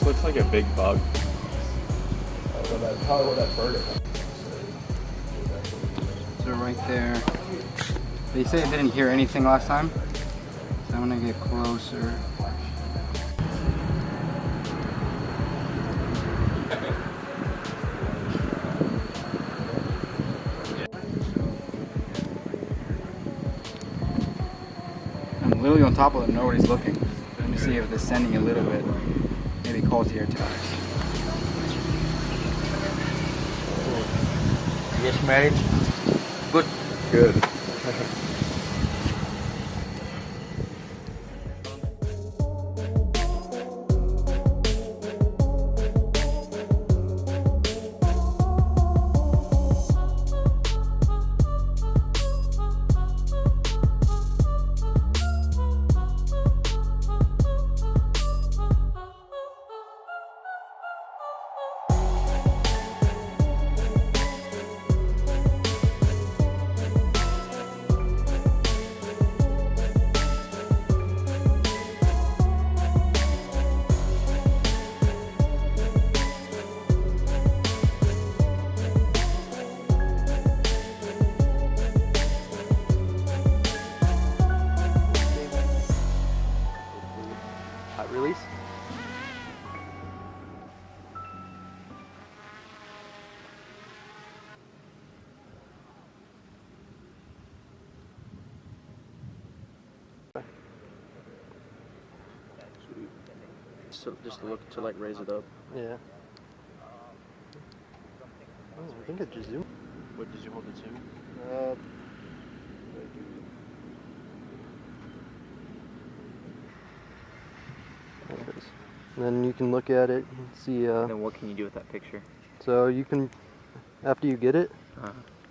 Looks like a big bug. Probably where that bird is. So right there, they say it didn't hear anything last time, so I'm gonna get closer. I'm literally on top of it, nobody's looking. Let me see if it's sending a little bit. Maybe calls here tonight. Yes, married. Good. Good. Release. So just look to like raise it up. Yeah. Oh, I think it just zoomed. What did you hold it to? There it is. And then you can look at it and see. And then what can you do with that picture? So you can, after you get it,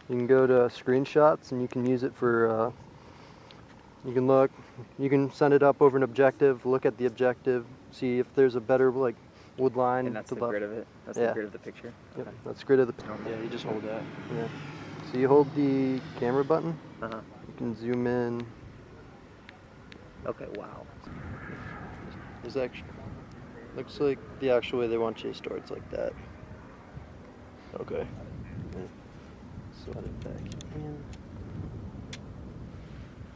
you can go to screenshots and you can use it for. You can look. You can send it up over an objective. Look at the objective. See if there's a better like wood line. And that's to the left. grid of it? That's Yeah. the grid of the picture? Yep, Okay. that's grid of the. Yeah, you just hold that. Yeah. So you hold the camera button. Uh-huh. You can zoom in. Okay, wow. There's actually looks like the actual way they want you to store it's like that. Okay. So let it back in.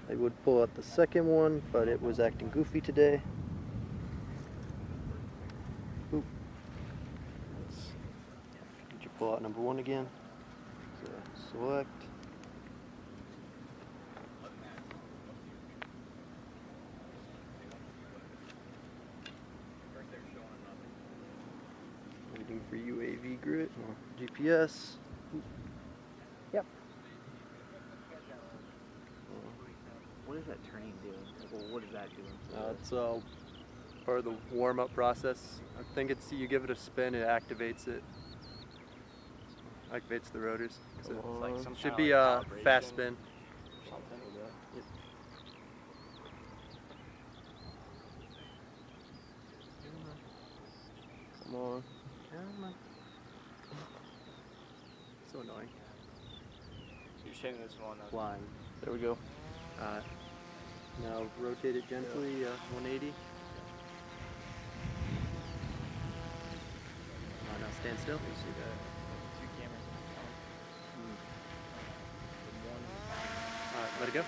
I would pull out the second one, but it was acting goofy today. Oop. Did you pull out number one again? So select. Waiting for UAV grid or GPS. Yep. What is that turning doing? Well, what is that doing? It's part of the warm-up process. I think it's you give it a spin, it activates it. Activates the rotors. So It's like some should kinda be like a calibration fast spin. Something like that. Yep. Come on. Come on. So annoying. So you're showing this one. Flying. There we go. Now rotate it gently, 180. Now stand still. You see that? Two cameras. Let it go.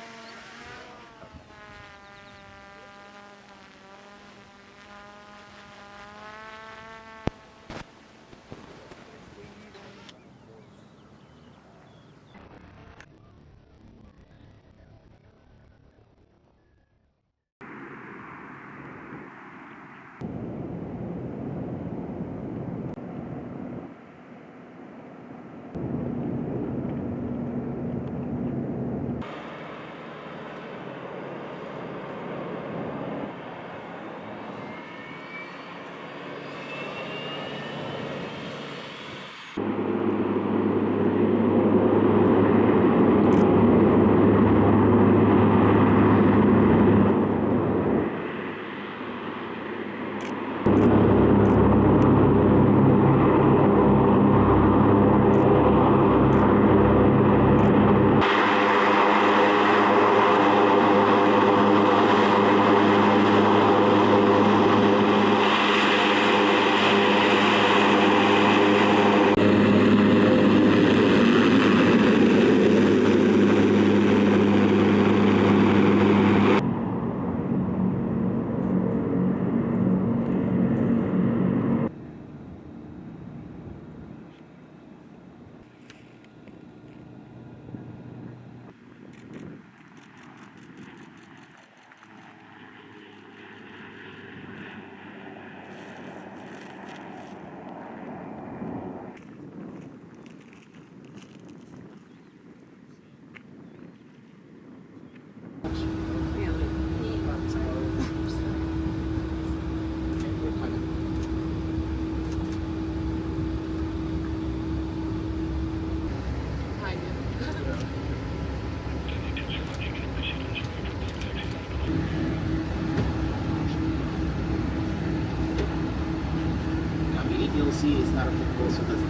DLC is not applicable, so the